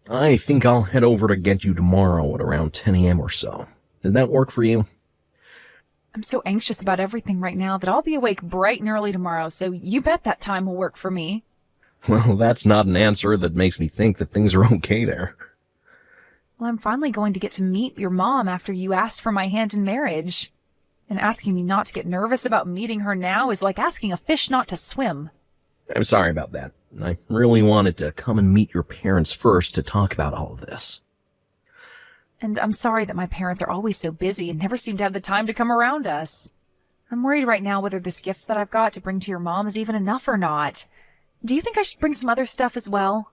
I think I'll head over to get you tomorrow at around 10 a.m. or so. Does that work for you? I'm so anxious about everything right now that I'll be awake bright and early tomorrow, so you bet that time will work for me. Well, that's not an answer that makes me think that things are okay there. Well, I'm finally going to get to meet your mom after you asked for my hand in marriage. And asking me not to get nervous about meeting her now is like asking a fish not to swim. I'm sorry about that. I really wanted to come and meet your parents first to talk about all of this. And I'm sorry that my parents are always so busy and never seem to have the time to come around us. I'm worried right now whether this gift that I've got to bring to your mom is even enough or not. Do you think I should bring some other stuff as well?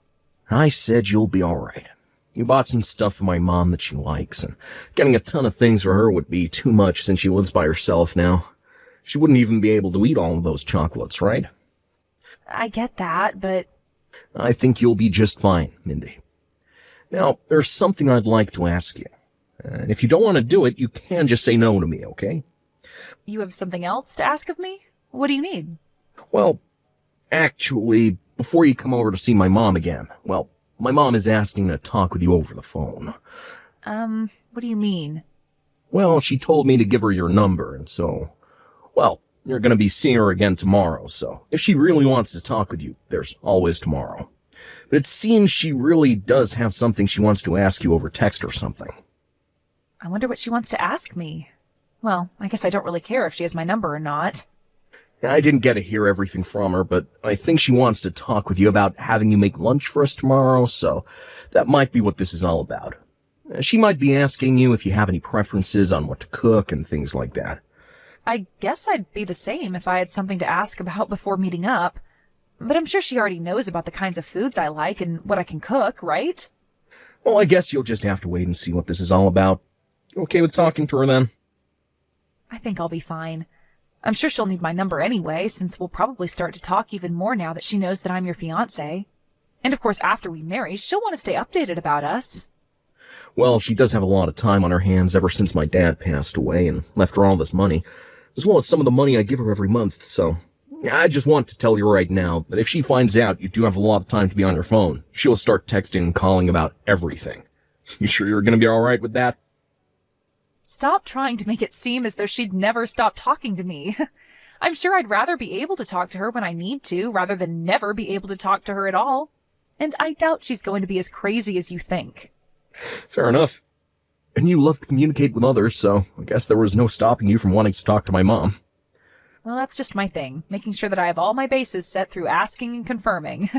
I said you'll be alright. You bought some stuff for my mom that she likes, and getting a ton of things for her would be too much since she lives by herself now. She wouldn't even be able to eat all of those chocolates, right? I get that, but... I think you'll be just fine, Mindy. Now, there's something I'd like to ask you. And if you don't want to do it, you can just say no to me, okay? You have something else to ask of me? What do you need? Well, actually, before you come over to see my mom again, well, my mom is asking to talk with you over the phone. What do you mean? Well, she told me to give her your number, and so, well, you're going to be seeing her again tomorrow, so if she really wants to talk with you, there's always tomorrow. But it seems she really does have something she wants to ask you over text or something. I wonder what she wants to ask me. Well, I guess I don't really care if she has my number or not. I didn't get to hear everything from her, but I think she wants to talk with you about having you make lunch for us tomorrow, so that might be what this is all about. She might be asking you if you have any preferences on what to cook and things like that. I guess I'd be the same if I had something to ask about before meeting up. But I'm sure she already knows about the kinds of foods I like and what I can cook, right? Well, I guess you'll just have to wait and see what this is all about. You okay with talking to her then? I think I'll be fine. I'm sure she'll need my number anyway, since we'll probably start to talk even more now that she knows that I'm your fiancé. And of course, after we marry, she'll want to stay updated about us. Well, she does have a lot of time on her hands ever since my dad passed away and left her all this money, as well as some of the money I give her every month, so I just want to tell you right now that if she finds out you do have a lot of time to be on your phone, she'll start texting and calling about everything. You sure you're going to be alright with that? Stop trying to make it seem as though she'd never stop talking to me. I'm sure I'd rather be able to talk to her when I need to, rather than never be able to talk to her at all. And I doubt she's going to be as crazy as you think. Fair enough. And you love to communicate with others, so I guess there was no stopping you from wanting to talk to my mom. Well, that's just my thing, making sure that I have all my bases set through asking and confirming.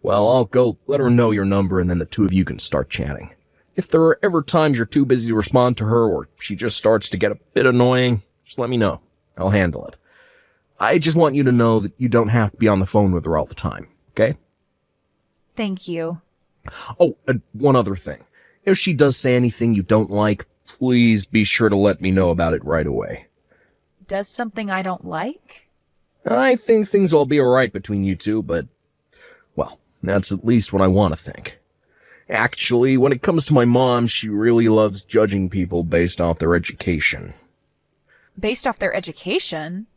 Well, I'll go let her know your number and then the two of you can start chatting. If there are ever times you're too busy to respond to her or she just starts to get a bit annoying, just let me know. I'll handle it. I just want you to know that you don't have to be on the phone with her all the time, okay? Thank you. Oh, and one other thing. If she does say anything you don't like, please be sure to let me know about it right away. Does something I don't like? I think things will be alright between you two, but, well, that's at least what I want to think. Actually, when it comes to my mom, she really loves judging people based off their education. Based off their education?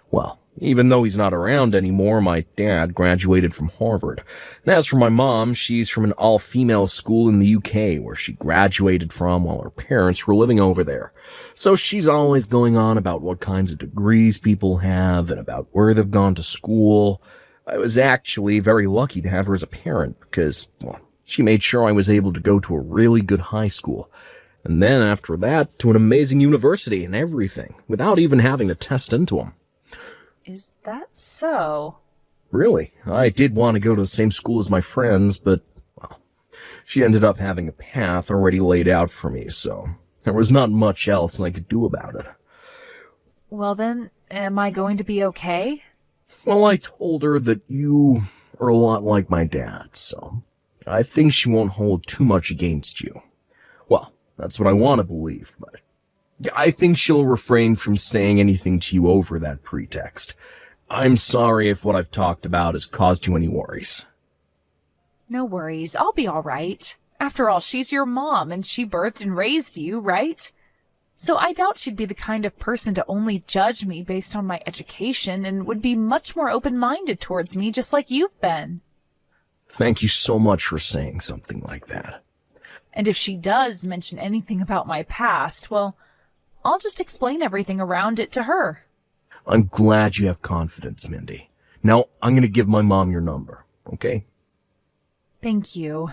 Well, even though he's not around anymore, my dad graduated from Harvard. And as for my mom, she's from an all-female school in the UK where she graduated from while her parents were living over there. So she's always going on about what kinds of degrees people have and about where they've gone to school. I was actually very lucky to have her as a parent because, well, she made sure I was able to go to a really good high school. And then after that, to an amazing university and everything, without even having to test into them. Is that so? Really? I did want to go to the same school as my friends, but, well, she ended up having a path already laid out for me, so there was not much else I could do about it. Well then, am I going to be okay? Well, I told her that you are a lot like my dad, so I think she won't hold too much against you. Well, that's what I want to believe, but I think she'll refrain from saying anything to you over that pretext. I'm sorry if what I've talked about has caused you any worries. No worries, I'll be all right. After all, she's your mom, and she birthed and raised you, right? So I doubt she'd be the kind of person to only judge me based on my education and would be much more open-minded towards me, just like you've been. Thank you so much for saying something like that. And if she does mention anything about my past, well, I'll just explain everything around it to her. I'm glad you have confidence, Mindy. Now, I'm going to give my mom your number, okay? Thank you.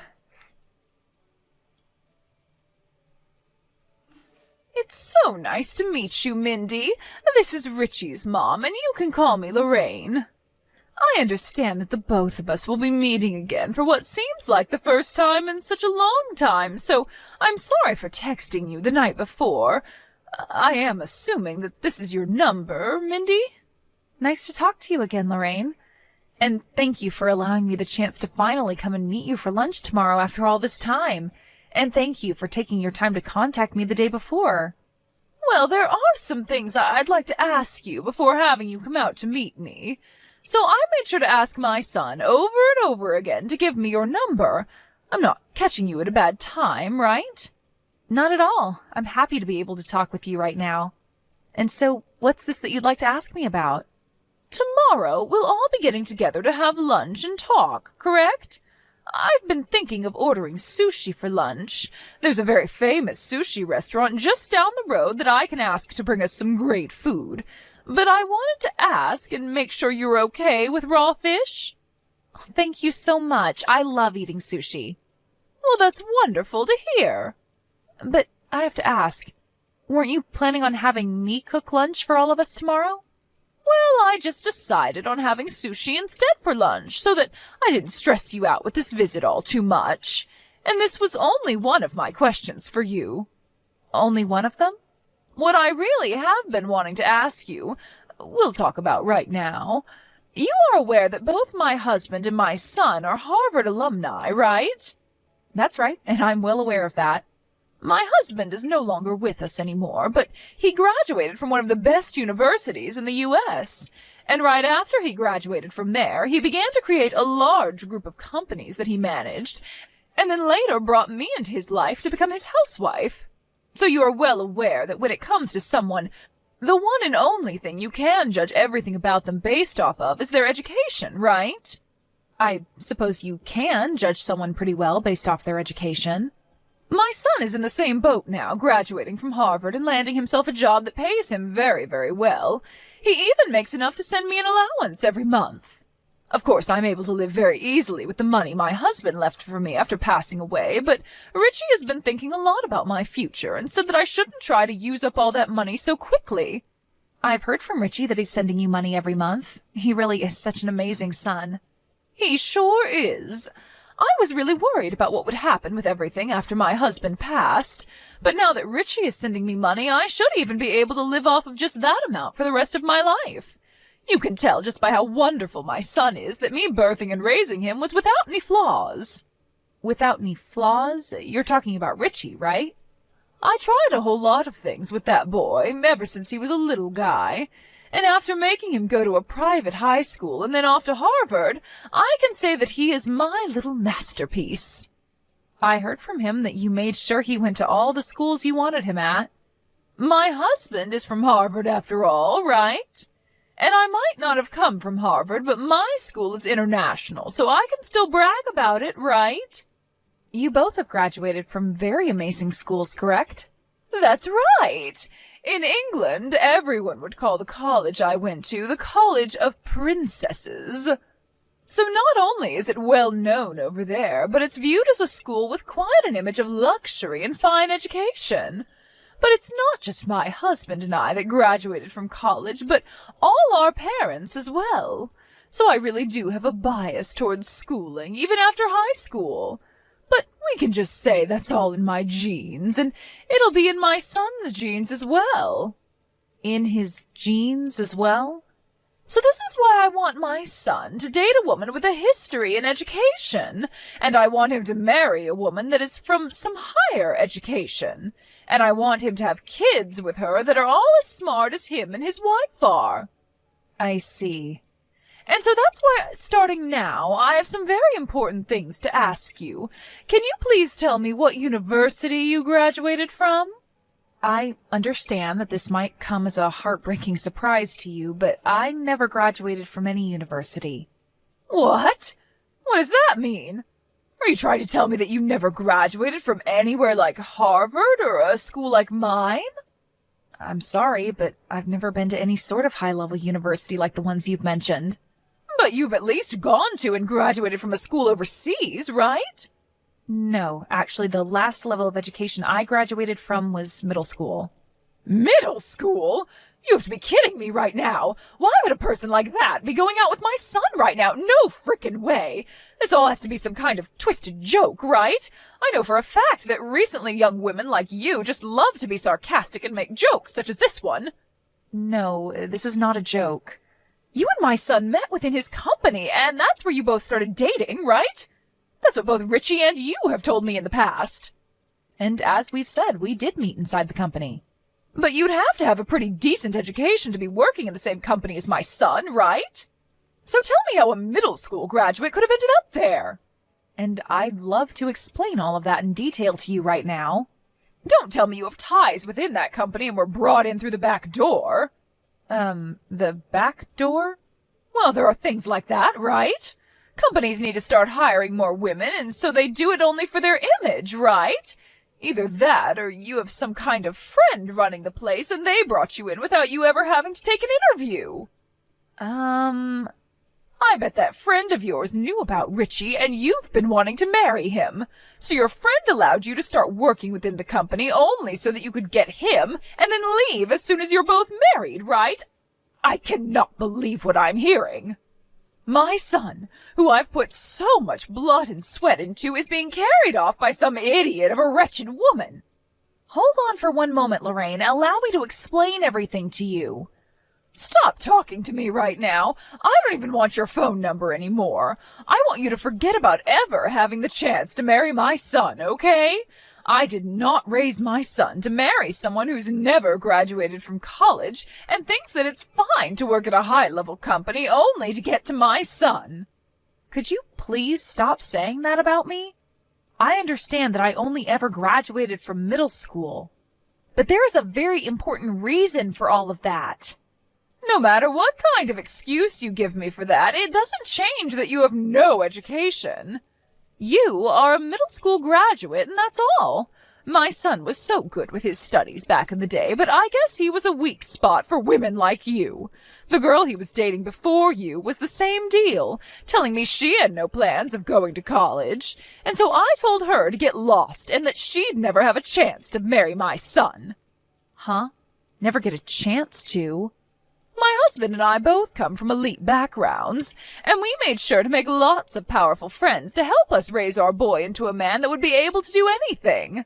It's so nice to meet you, Mindy. This is Richie's mom, and you can call me Lorraine. I understand that the both of us will be meeting again for what seems like the first time in such a long time, so I'm sorry for texting you the night before. I am assuming that this is your number, Mindy? Nice to talk to you again, Lorraine. And thank you for allowing me the chance to finally come and meet you for lunch tomorrow after all this time. And thank you for taking your time to contact me the day before. Well, there are some things I'd like to ask you before having you come out to meet me. So I made sure to ask my son over and over again to give me your number. I'm not catching you at a bad time, right? Not at all. I'm happy to be able to talk with you right now. And so, what's this that you'd like to ask me about? Tomorrow, we'll all be getting together to have lunch and talk, correct? I've been thinking of ordering sushi for lunch. There's a very famous sushi restaurant just down the road that I can ask to bring us some great food. But I wanted to ask and make sure you're okay with raw fish. Thank you so much. I love eating sushi. Well, that's wonderful to hear. But I have to ask, weren't you planning on having me cook lunch for all of us tomorrow? Well, I just decided on having sushi instead for lunch so that I didn't stress you out with this visit all too much. And this was only one of my questions for you. Only one of them? What I really have been wanting to ask you, we'll talk about right now. You are aware that both my husband and my son are Harvard alumni, right? That's right, and I'm well aware of that. My husband is no longer with us anymore, but he graduated from one of the best universities in the U.S., and right after he graduated from there, he began to create a large group of companies that he managed, and then later brought me into his life to become his housewife. So you are well aware that when it comes to someone, the one and only thing you can judge everything about them based off of is their education, right? I suppose you can judge someone pretty well based off their education. My son is in the same boat now, graduating from Harvard and landing himself a job that pays him very, very well. He even makes enough to send me an allowance every month. Of course, I'm able to live very easily with the money my husband left for me after passing away, but Richie has been thinking a lot about my future and said that I shouldn't try to use up all that money so quickly. I've heard from Richie that he's sending you money every month. He really is such an amazing son. He sure is. I was really worried about what would happen with everything after my husband passed, but now that Richie is sending me money, I should even be able to live off of just that amount for the rest of my life. You can tell just by how wonderful my son is that me birthing and raising him was without any flaws. Without any flaws? You're talking about Richie, right? I tried a whole lot of things with that boy ever since he was a little guy, and after making him go to a private high school and then off to Harvard, I can say that he is my little masterpiece. I heard from him that you made sure he went to all the schools you wanted him at. My husband is from Harvard after all, right? And I might not have come from Harvard, but my school is international, so I can still brag about it, right? You both have graduated from very amazing schools, correct? That's right. In England, everyone would call the college I went to the College of Princesses. So not only is it well known over there, but it's viewed as a school with quite an image of luxury and fine education. But it's not just my husband and I that graduated from college, but all our parents as well. So I really do have a bias towards schooling, even after high school. But we can just say that's all in my genes, and it'll be in my son's genes as well. In his genes as well? So this is why I want my son to date a woman with a history in education, and I want him to marry a woman that is from some higher education. And I want him to have kids with her that are all as smart as him and his wife are. I see. And so that's why, starting now, I have some very important things to ask you. Can you please tell me what university you graduated from? I understand that this might come as a heartbreaking surprise to you, but I never graduated from any university. What? What does that mean? Are you trying to tell me that you never graduated from anywhere like Harvard or a school like mine? I'm sorry, but I've never been to any sort of high-level university like the ones you've mentioned. But you've at least gone to and graduated from a school overseas, right? No, actually, the last level of education I graduated from was middle school. Middle school? You have to be kidding me right now. Why would a person like that be going out with my son right now? No frickin' way. This all has to be some kind of twisted joke, right? I know for a fact that recently young women like you just love to be sarcastic and make jokes such as this one. No, this is not a joke. You and my son met within his company, and that's where you both started dating, right? That's what both Richie and you have told me in the past. And as we've said, we did meet inside the company. But you'd have to have a pretty decent education to be working in the same company as my son, right? So tell me how a middle school graduate could have ended up there. And I'd love to explain all of that in detail to you right now. Don't tell me you have ties within that company and were brought in through the back door. The back door? Well, there are things like that, right? Companies need to start hiring more women, and so they do it only for their image, right? Either that, or you have some kind of friend running the place and they brought you in without you ever having to take an interview. I bet that friend of yours knew about Richie and you've been wanting to marry him. So your friend allowed you to start working within the company only so that you could get him and then leave as soon as you're both married, right? I cannot believe what I'm hearing. My son, who I've put so much blood and sweat into, is being carried off by some idiot of a wretched woman. Hold on for one moment, Lorraine. Allow me to explain everything to you. Stop talking to me right now. I don't even want your phone number anymore. I want you to forget about ever having the chance to marry my son, okay? I did not raise my son to marry someone who's never graduated from college and thinks that it's fine to work at a high-level company only to get to my son. Could you please stop saying that about me? I understand that I only ever graduated from middle school, but there is a very important reason for all of that. No matter what kind of excuse you give me for that, it doesn't change that you have no education. You are a middle school graduate, and that's all. My son was so good with his studies back in the day, but I guess he was a weak spot for women like you. The girl he was dating before you was the same deal, telling me she had no plans of going to college, and so I told her to get lost and that she'd never have a chance to marry my son. Huh? Never get a chance to? My husband and I both come from elite backgrounds, and we made sure to make lots of powerful friends to help us raise our boy into a man that would be able to do anything.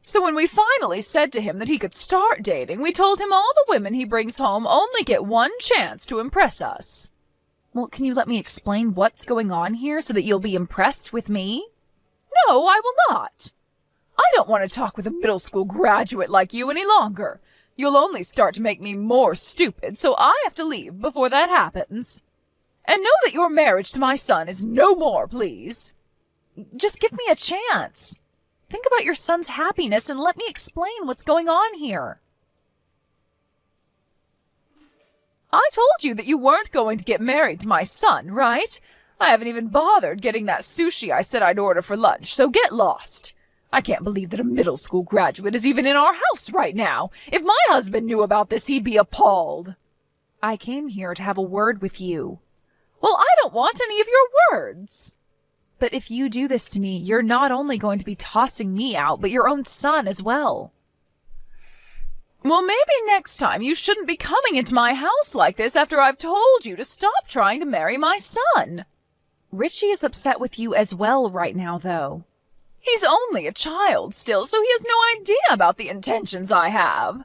So when we finally said to him that he could start dating, we told him all the women he brings home only get one chance to impress us. Well, can you let me explain what's going on here so that you'll be impressed with me? No, I will not. I don't want to talk with a middle school graduate like you any longer. You'll only start to make me more stupid, so I have to leave before that happens. And know that your marriage to my son is no more, please. Just give me a chance. Think about your son's happiness and let me explain what's going on here. I told you that you weren't going to get married to my son, right? I haven't even bothered getting that sushi I said I'd order for lunch, so get lost. I can't believe that a middle school graduate is even in our house right now. If my husband knew about this, he'd be appalled. I came here to have a word with you. Well, I don't want any of your words. But if you do this to me, you're not only going to be tossing me out, but your own son as well. Well, maybe next time you shouldn't be coming into my house like this after I've told you to stop trying to marry my son. Richie is upset with you as well right now, though. He's only a child still, so he has no idea about the intentions I have.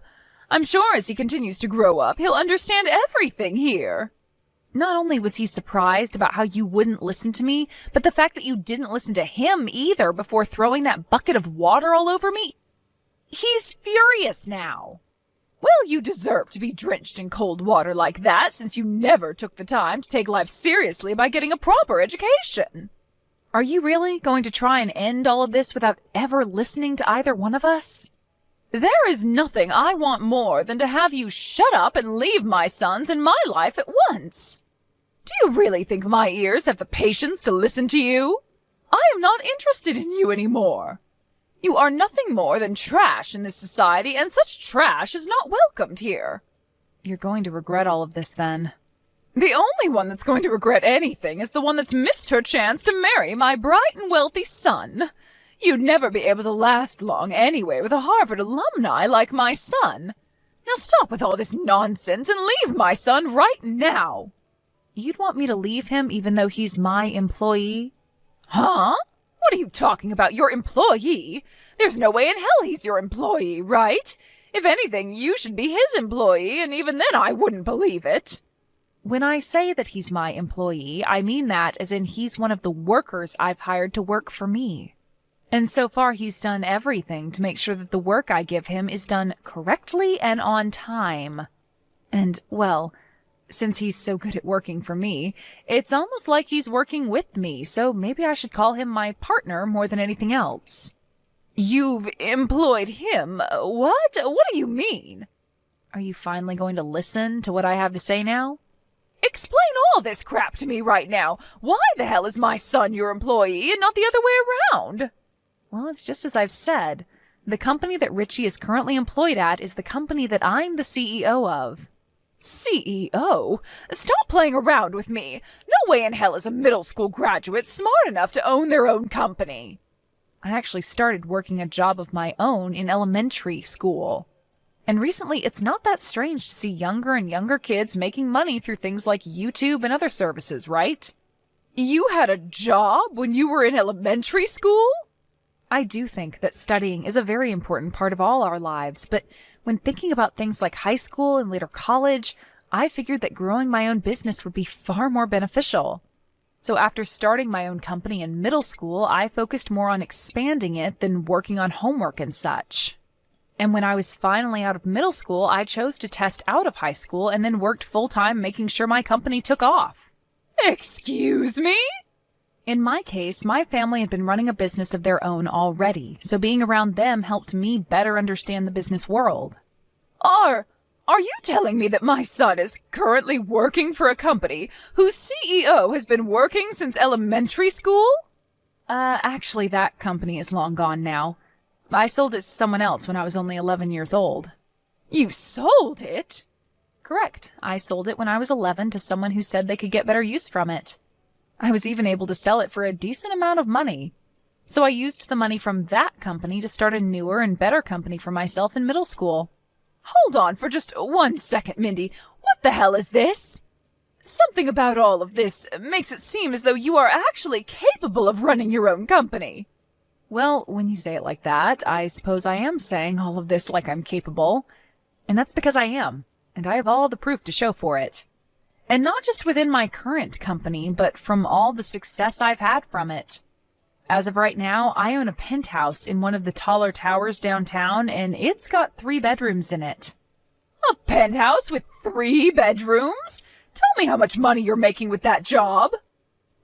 I'm sure as he continues to grow up, he'll understand everything here. Not only was he surprised about how you wouldn't listen to me, but the fact that you didn't listen to him either before throwing that bucket of water all over me. He's furious now. Well, you deserve to be drenched in cold water like that since you never took the time to take life seriously by getting a proper education. Are you really going to try and end all of this without ever listening to either one of us? There is nothing I want more than to have you shut up and leave my sons and my life at once. Do you really think my ears have the patience to listen to you? I am not interested in you anymore. You are nothing more than trash in this society, and such trash is not welcomed here. You're going to regret all of this, then. The only one that's going to regret anything is the one that's missed her chance to marry my bright and wealthy son. You'd never be able to last long anyway with a Harvard alumni like my son. Now stop with all this nonsense and leave my son right now. You'd want me to leave him even though he's my employee? Huh? What are you talking about? Your employee? There's no way in hell he's your employee, right? If anything, you should be his employee, and even then I wouldn't believe it. When I say that he's my employee, I mean that as in he's one of the workers I've hired to work for me. And so far he's done everything to make sure that the work I give him is done correctly and on time. And, well, since he's so good at working for me, it's almost like he's working with me, so maybe I should call him my partner more than anything else. You've employed him? What? What do you mean? Are you finally going to listen to what I have to say now? Explain all this crap to me right now. Why the hell is my son your employee and not the other way around? Well, it's just as I've said. The company that Richie is currently employed at is the company that I'm the CEO of. CEO? Stop playing around with me. No way in hell is a middle school graduate smart enough to own their own company. I actually started working a job of my own in elementary school. And recently, it's not that strange to see younger and younger kids making money through things like YouTube and other services, right? You had a job when you were in elementary school? I do think that studying is a very important part of all our lives, but when thinking about things like high school and later college, I figured that growing my own business would be far more beneficial. So after starting my own company in middle school, I focused more on expanding it than working on homework and such. And when I was finally out of middle school, I chose to test out of high school and then worked full-time making sure my company took off. Excuse me? In my case, my family had been running a business of their own already, so being around them helped me better understand the business world. Are you telling me that my son is currently working for a company whose CEO has been working since elementary school? Actually, that company is long gone now. I sold it to someone else when I was only 11 years old. You sold it? Correct. I sold it when I was 11 to someone who said they could get better use from it. I was even able to sell it for a decent amount of money. So I used the money from that company to start a newer and better company for myself in middle school. Hold on for just 1 second, Mindy. What the hell is this? Something about all of this makes it seem as though you are actually capable of running your own company. Well, when you say it like that, I suppose I am saying all of this like I'm capable. And that's because I am, and I have all the proof to show for it. And not just within my current company, but from all the success I've had from it. As of right now, I own a penthouse in one of the taller towers downtown, and it's got 3 bedrooms in it. A penthouse with 3 bedrooms? Tell me how much money you're making with that job.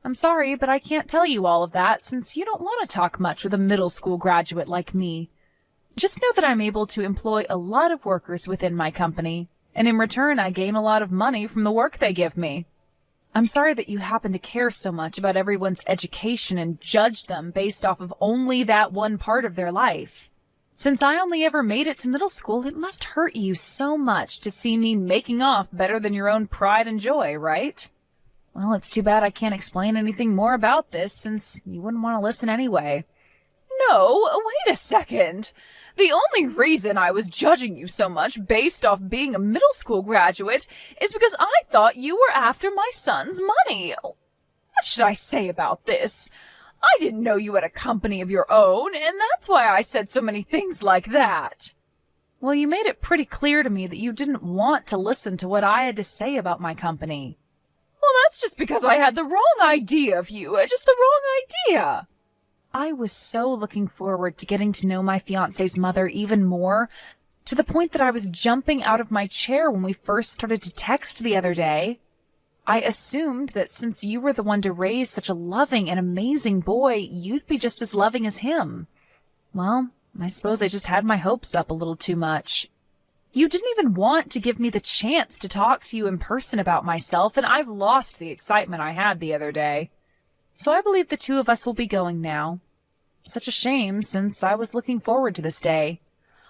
I'm sorry, but I can't tell you all of that since you don't want to talk much with a middle school graduate like me. Just know that I'm able to employ a lot of workers within my company, and in return I gain a lot of money from the work they give me. I'm sorry that you happen to care so much about everyone's education and judge them based off of only that one part of their life. Since I only ever made it to middle school, it must hurt you so much to see me making off better than your own pride and joy, right? Well, it's too bad I can't explain anything more about this since you wouldn't want to listen anyway. No, wait a second. The only reason I was judging you so much based off being a middle school graduate is because I thought you were after my son's money. What should I say about this? I didn't know you had a company of your own, and that's why I said so many things like that. Well, you made it pretty clear to me that you didn't want to listen to what I had to say about my company. Well, that's just because I had the wrong idea of you, just the wrong idea. I was so looking forward to getting to know my fiancé's mother even more, to the point that I was jumping out of my chair when we first started to text the other day. I assumed that since you were the one to raise such a loving and amazing boy, you'd be just as loving as him. Well, I suppose I just had my hopes up a little too much. You didn't even want to give me the chance to talk to you in person about myself, and I've lost the excitement I had the other day. So I believe the two of us will be going now. Such a shame, since I was looking forward to this day.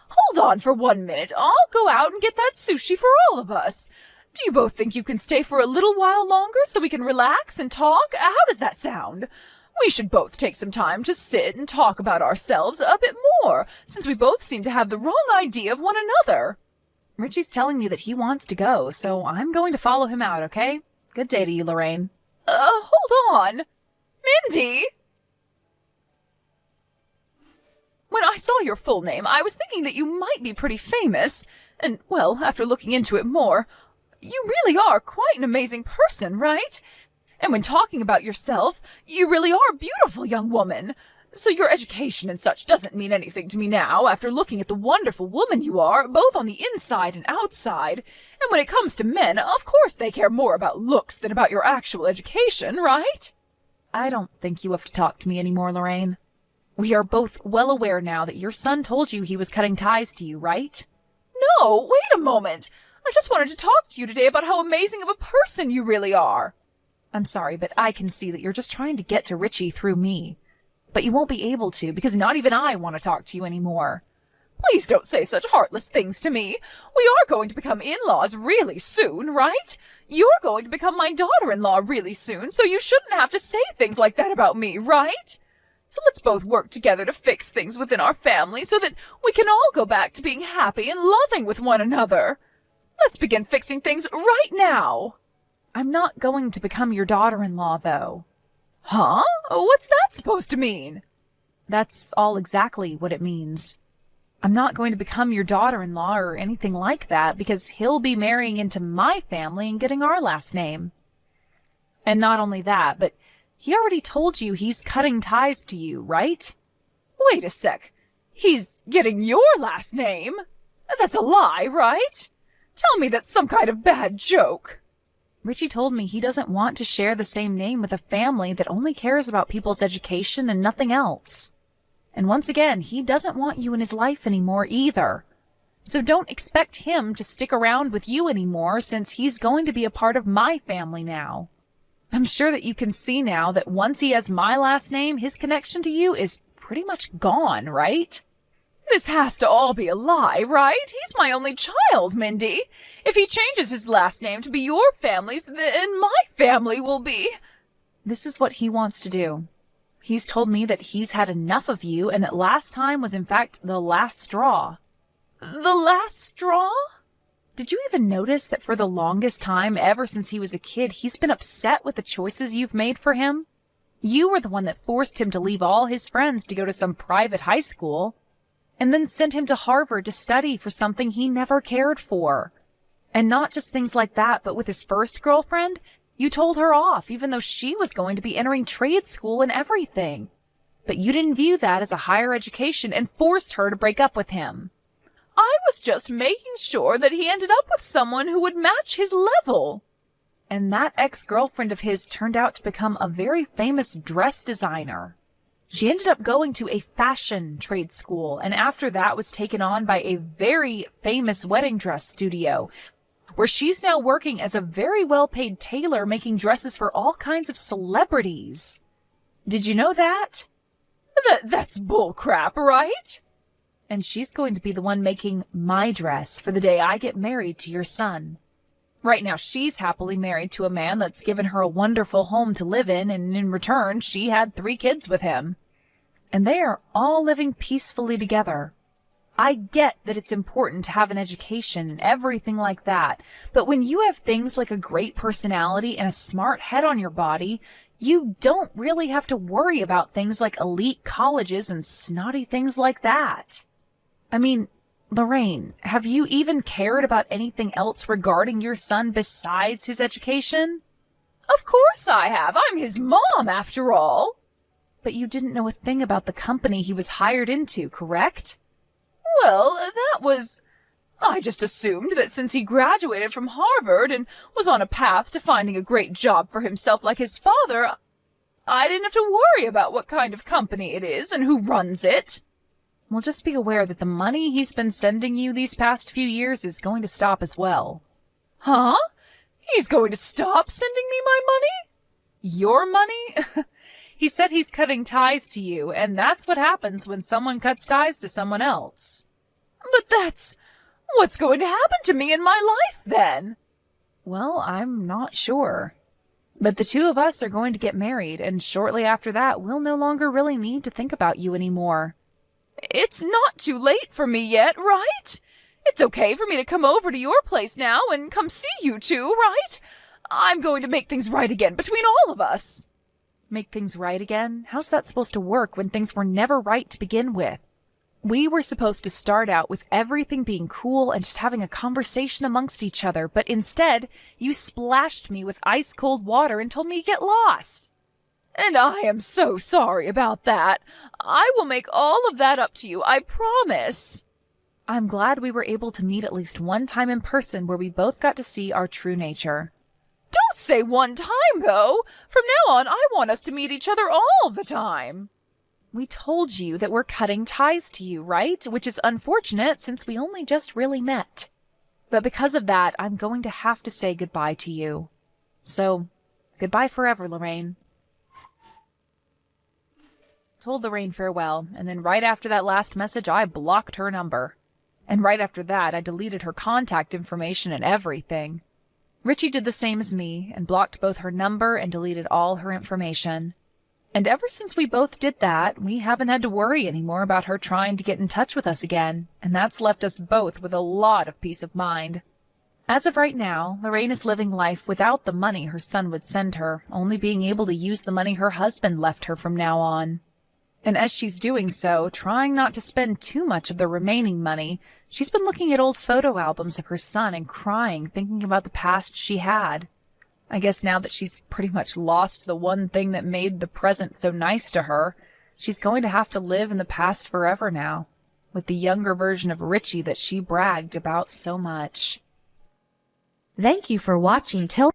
Hold on for 1 minute. I'll go out and get that sushi for all of us. Do you both think you can stay for a little while longer so we can relax and talk? How does that sound? We should both take some time to sit and talk about ourselves a bit more, since we both seem to have the wrong idea of one another. Richie's telling me that he wants to go, so I'm going to follow him out, okay? Good day to you, Lorraine. Hold on. Mindy! When I saw your full name, I was thinking that you might be pretty famous, and, well, after looking into it more, you really are quite an amazing person, right? And when talking about yourself, you really are a beautiful young woman. So your education and such doesn't mean anything to me now, after looking at the wonderful woman you are, both on the inside and outside. And when it comes to men, of course they care more about looks than about your actual education, right? I don't think you have to talk to me anymore, Lorraine. We are both well aware now that your son told you he was cutting ties to you, right? No, wait a moment. I just wanted to talk to you today about how amazing of a person you really are. I'm sorry, but I can see that you're just trying to get to Richie through me. But you won't be able to, because not even I want to talk to you anymore. Please don't say such heartless things to me. We are going to become in-laws really soon, right? You're going to become my daughter-in-law really soon, so you shouldn't have to say things like that about me, right? So let's both work together to fix things within our family so that we can all go back to being happy and loving with one another. Let's begin fixing things right now. I'm not going to become your daughter-in-law, though. Huh? What's that supposed to mean? That's all exactly what it means. I'm not going to become your daughter-in-law or anything like that, because he'll be marrying into my family and getting our last name. And not only that, but he already told you he's cutting ties to you, right? Wait a sec. He's getting your last name? That's a lie, right? Tell me that's some kind of bad joke. Richie told me he doesn't want to share the same name with a family that only cares about people's education and nothing else. And once again, he doesn't want you in his life anymore either. So don't expect him to stick around with you anymore, since he's going to be a part of my family now. I'm sure that you can see now that once he has my last name, his connection to you is pretty much gone, right? This has to all be a lie, right? He's my only child, Mindy. If he changes his last name to be your family's, then my family will be... This is what he wants to do. He's told me that he's had enough of you, and that last time was in fact the last straw. The last straw? Did you even notice that for the longest time, ever since he was a kid, he's been upset with the choices you've made for him? You were the one that forced him to leave all his friends to go to some private high school, and then sent him to Harvard to study for something he never cared for. And not just things like that, but with his first girlfriend, you told her off, even though she was going to be entering trade school and everything. But you didn't view that as a higher education and forced her to break up with him. I was just making sure that he ended up with someone who would match his level. And that ex-girlfriend of his turned out to become a very famous dress designer. She ended up going to a fashion trade school, and after that was taken on by a very famous wedding dress studio, where she's now working as a very well-paid tailor making dresses for all kinds of celebrities. Did you know that? That's bullcrap, right? And she's going to be the one making my dress for the day I get married to your son. Right now, she's happily married to a man that's given her a wonderful home to live in, and in return, she had 3 kids with him. And they are all living peacefully together. I get that it's important to have an education and everything like that, but when you have things like a great personality and a smart head on your body, you don't really have to worry about things like elite colleges and snotty things like that. I mean, Lorraine, have you even cared about anything else regarding your son besides his education? Of course I have. I'm his mom, after all. But you didn't know a thing about the company he was hired into, correct? Well, that was... I just assumed that since he graduated from Harvard and was on a path to finding a great job for himself like his father, I didn't have to worry about what kind of company it is and who runs it. Well, just be aware that the money he's been sending you these past few years is going to stop as well. Huh? He's going to stop sending me my money? Your money? He said he's cutting ties to you, and that's what happens when someone cuts ties to someone else. But what's going to happen to me in my life then? Well, I'm not sure. But the two of us are going to get married, and shortly after that, we'll no longer really need to think about you anymore. It's not too late for me yet, right? It's okay for me to come over to your place now and come see you two, right? I'm going to make things right again between all of us. Make things right again? How's that supposed to work when things were never right to begin with? We were supposed to start out with everything being cool and just having a conversation amongst each other, but instead, you splashed me with ice-cold water and told me to get lost. And I am so sorry about that. I will make all of that up to you, I promise. I'm glad we were able to meet at least one time in person where we both got to see our true nature. Don't say one time, though. From now on, I want us to meet each other all the time. We told you that we're cutting ties to you, right? Which is unfortunate since we only just really met. But because of that, I'm going to have to say goodbye to you. So, goodbye forever, Lorraine. Told Lorraine farewell, and then right after that last message, I blocked her number. And right after that, I deleted her contact information and everything. Richie did the same as me, and blocked both her number and deleted all her information. And ever since we both did that, we haven't had to worry anymore about her trying to get in touch with us again, and that's left us both with a lot of peace of mind. As of right now, Lorraine is living life without the money her son would send her, only being able to use the money her husband left her from now on. And as she's doing so, trying not to spend too much of the remaining money, she's been looking at old photo albums of her son and crying, thinking about the past she had. I guess now that she's pretty much lost the one thing that made the present so nice to her, she's going to have to live in the past forever now, with the younger version of Richie that she bragged about so much. Thank you for watching till